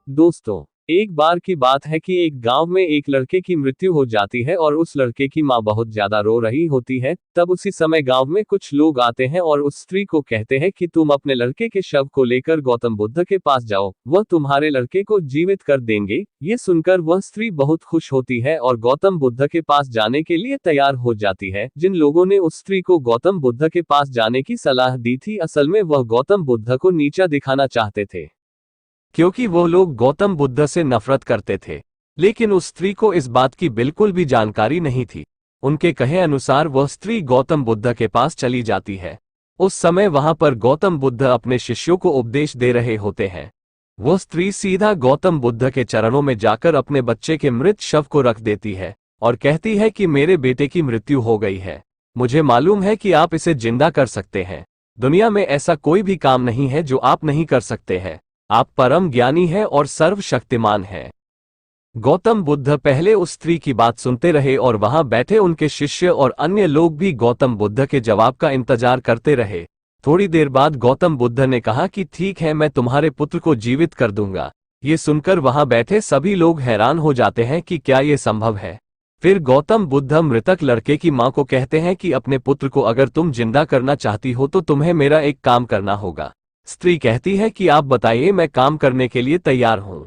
दोस्तों, एक बार की बात है कि एक गांव में एक लड़के की मृत्यु हो जाती है और उस लड़के की मां बहुत ज्यादा रो रही होती है। तब उसी समय गांव में कुछ लोग आते हैं और उस स्त्री को कहते हैं कि तुम अपने लड़के के शव को लेकर गौतम बुद्ध के पास जाओ, वह तुम्हारे लड़के को जीवित कर देंगे। ये सुनकर वह स्त्री बहुत खुश होती है और गौतम बुद्ध के पास जाने के लिए तैयार हो जाती है। जिन लोगों ने उस स्त्री को गौतम बुद्ध के पास जाने की सलाह दी थी, असल में वह गौतम बुद्ध को नीचा दिखाना चाहते थे, क्योंकि वो लोग गौतम बुद्ध से नफरत करते थे। लेकिन उस स्त्री को इस बात की बिल्कुल भी जानकारी नहीं थी। उनके कहे अनुसार वह स्त्री गौतम बुद्ध के पास चली जाती है। उस समय वहां पर गौतम बुद्ध अपने शिष्यों को उपदेश दे रहे होते हैं। वह स्त्री सीधा गौतम बुद्ध के चरणों में जाकर अपने बच्चे के मृत शव को रख देती है और कहती है कि मेरे बेटे की मृत्यु हो गई है, मुझे मालूम है कि आप इसे जिंदा कर सकते हैं। दुनिया में ऐसा कोई भी काम नहीं है जो आप नहीं कर सकते हैं। आप परम ज्ञानी हैं और सर्वशक्तिमान हैं। गौतम बुद्ध पहले उस स्त्री की बात सुनते रहे और वहां बैठे उनके शिष्य और अन्य लोग भी गौतम बुद्ध के जवाब का इंतजार करते रहे। थोड़ी देर बाद गौतम बुद्ध ने कहा कि ठीक है, मैं तुम्हारे पुत्र को जीवित कर दूंगा। ये सुनकर वहां बैठे सभी लोग हैरान हो जाते हैं कि क्या ये संभव है। फिर गौतम बुद्ध मृतक लड़के की मां को कहते हैं कि अपने पुत्र को अगर तुम जिंदा करना चाहती हो तो तुम्हें मेरा एक काम करना होगा। स्त्री कहती है कि आप बताइए, मैं काम करने के लिए तैयार हूं।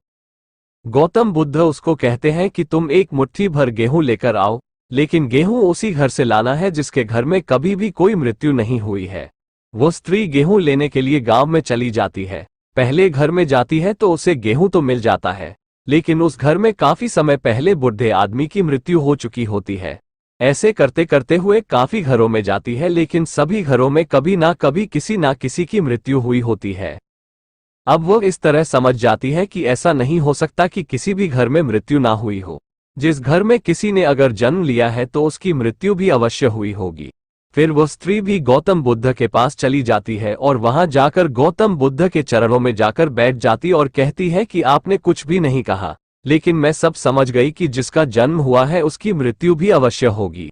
गौतम बुद्ध उसको कहते हैं कि तुम एक मुट्ठी भर गेहूं लेकर आओ, लेकिन गेहूं उसी घर से लाना है जिसके घर में कभी भी कोई मृत्यु नहीं हुई है। वो स्त्री गेहूं लेने के लिए गांव में चली जाती है। पहले घर में जाती है तो उसे गेहूं तो मिल जाता है, लेकिन उस घर में काफी समय पहले बूढ़े आदमी की मृत्यु हो चुकी होती है। ऐसे करते करते हुए काफी घरों में जाती है, लेकिन सभी घरों में कभी ना कभी किसी ना किसी की मृत्यु हुई होती है। अब वो इस तरह समझ जाती है कि ऐसा नहीं हो सकता कि किसी भी घर में मृत्यु ना हुई हो। जिस घर में किसी ने अगर जन्म लिया है तो उसकी मृत्यु भी अवश्य हुई होगी। फिर वो स्त्री भी गौतम बुद्ध के पास चली जाती है और वहां जाकर गौतम बुद्ध के चरणों में जाकर बैठ जाती और कहती है कि आपने कुछ भी नहीं कहा, लेकिन मैं सब समझ गई कि जिसका जन्म हुआ है उसकी मृत्यु भी अवश्य होगी।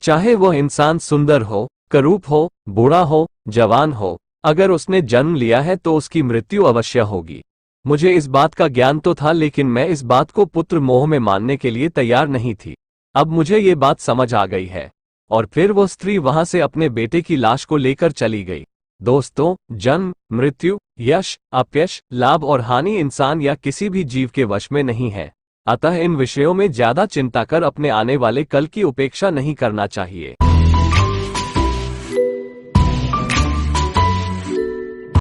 चाहे वह इंसान सुंदर हो, करूप हो, बूढ़ा हो, जवान हो, अगर उसने जन्म लिया है तो उसकी मृत्यु अवश्य होगी। मुझे इस बात का ज्ञान तो था, लेकिन मैं इस बात को पुत्र मोह में मानने के लिए तैयार नहीं थी। अब मुझे ये बात समझ आ गई है। और फिर वो स्त्री वहां से अपने बेटे की लाश को लेकर चली गई। दोस्तों, जन्म, मृत्यु, यश, अपयश, लाभ और हानि इंसान या किसी भी जीव के वश में नहीं है। अतः इन विषयों में ज्यादा चिंता कर अपने आने वाले कल की उपेक्षा नहीं करना चाहिए।